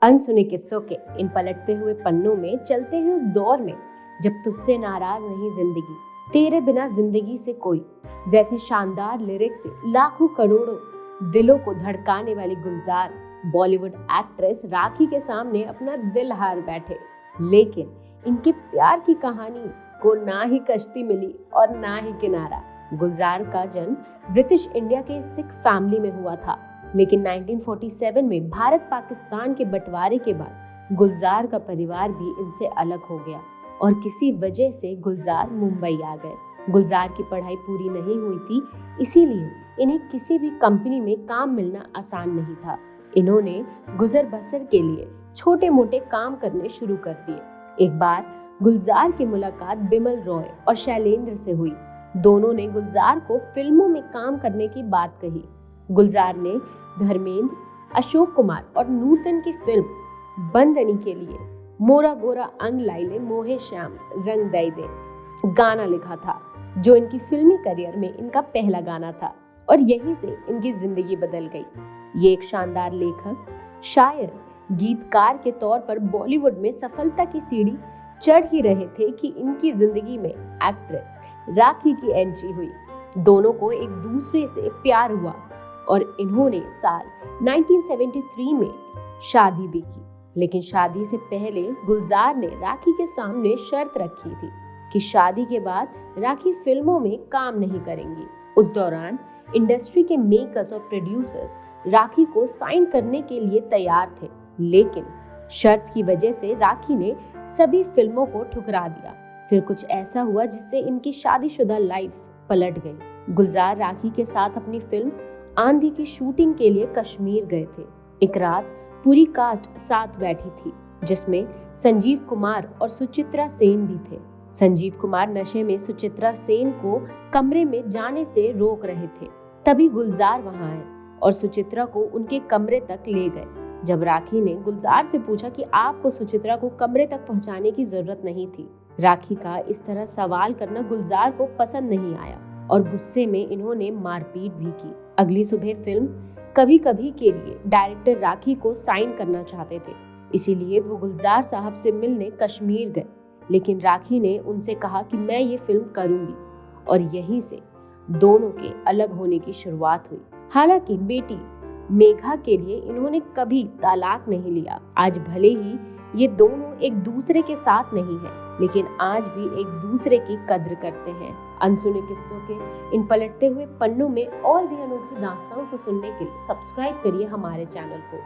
अनसुने किस्सों के इन पलटते हुए पन्नों में चलते हैं उस दौर में जब तुझसे नाराज नहीं जिंदगी, तेरे बिना जिंदगी से कोई, जैसे शानदार लिरिक्स से लाखों करोड़ों दिलों को धड़काने वाली गुलजार बॉलीवुड एक्ट्रेस राखी के सामने अपना दिल हार बैठे। लेकिन इनके प्यार की कहानी को ना ही कश्ती मिली और ना ही किनारा। गुलजार का जन्म ब्रिटिश इंडिया के सिख फैमिली में हुआ था, लेकिन 1947 में भारत पाकिस्तान के बंटवारे के बाद गुलजार का परिवार भी इनसे अलग हो गया और किसी वजह से गुलजार मुंबई आ गए। गुलजार की पढ़ाई पूरी नहीं हुई थी, इसीलिए इन्हें किसी भी कंपनी में काम मिलना आसान नहीं था। इन्होंने गुजर बसर के लिए छोटे मोटे काम करने शुरू कर दिए। एक बार गुलजार की मुलाकात बिमल रॉय और शैलेंद्र से हुई। दोनों ने गुलजार को फिल्मों में काम करने की बात कही। गुलजार ने धर्मेंद्र, अशोक कुमार और नूतन की फिल्म बंदनी के लिए मोरा गोरा अंग लाइले मोहे श्याम रंग दई दे गाना लिखा था, जो इनकी फिल्मी करियर में इनका पहला गाना था और यहीं से इनकी जिंदगी बदल गई। ये एक शानदार लेखक, शायर, गीतकार के तौर पर बॉलीवुड में सफलता की सीढ़ी चढ़ ही रहे थे कि इनकी जिंदगी में एक्ट्रेस राखी की एंट्री हुई। दोनों को एक दूसरे से प्यार हुआ और इन्होंने साल 1973 में शादी भी की। लेकिन शादी से पहले गुलजार ने राखी के सामने शर्त रखी थी कि शादी के बाद राखी फिल्मों में काम नहीं करेंगी। उस दौरान इंडस्ट्री के मेकर्स और प्रोड्यूसर्स राखी को साइन करने के लिए तैयार थे, लेकिन शर्त की वजह से राखी ने सभी फिल्मों को ठुकरा दिया। फिर कुछ ऐसा हुआ जिससे इनकी शादीशुदा लाइफ पलट गई। गुलजार राखी के साथ अपनी फिल्म आंधी की शूटिंग के लिए कश्मीर गए थे। एक रात पूरी कास्ट साथ बैठी थी, जिसमें संजीव कुमार और सुचित्रा सेन भी थे। संजीव कुमार नशे में सुचित्रा सेन को कमरे में जाने से रोक रहे थे। तभी गुलजार वहां आए और सुचित्रा को उनके कमरे तक ले गए। जब राखी ने गुलजार से पूछा कि आपको सुचित्रा को कमरे तक पहुंचाने की जरूरत नहीं थी, राखी का इस तरह सवाल करना गुलजार को पसंद नहीं आया और गुस्से में इन्होंने मारपीट भी की। अगली सुबह फिल्म कभी कभी के लिए डायरेक्टर राखी को साइन करना चाहते थे, इसीलिए वो गुलजार साहब से मिलने कश्मीर गए। लेकिन राखी ने उनसे कहा कि मैं ये फिल्म करूंगी और यहीं से दोनों के अलग होने की शुरुआत हुई। हालांकि बेटी मेघा के लिए इन्होंने कभी तलाक नहीं लिया। आज भले ही ये दोनों एक दूसरे के साथ नहीं है, लेकिन आज भी एक दूसरे की कद्र करते हैं। अनसुने किस्सों के इन पलटते हुए पन्नों में और भी अनोखी दास्तानों को सुनने के लिए सब्सक्राइब करिए हमारे चैनल को।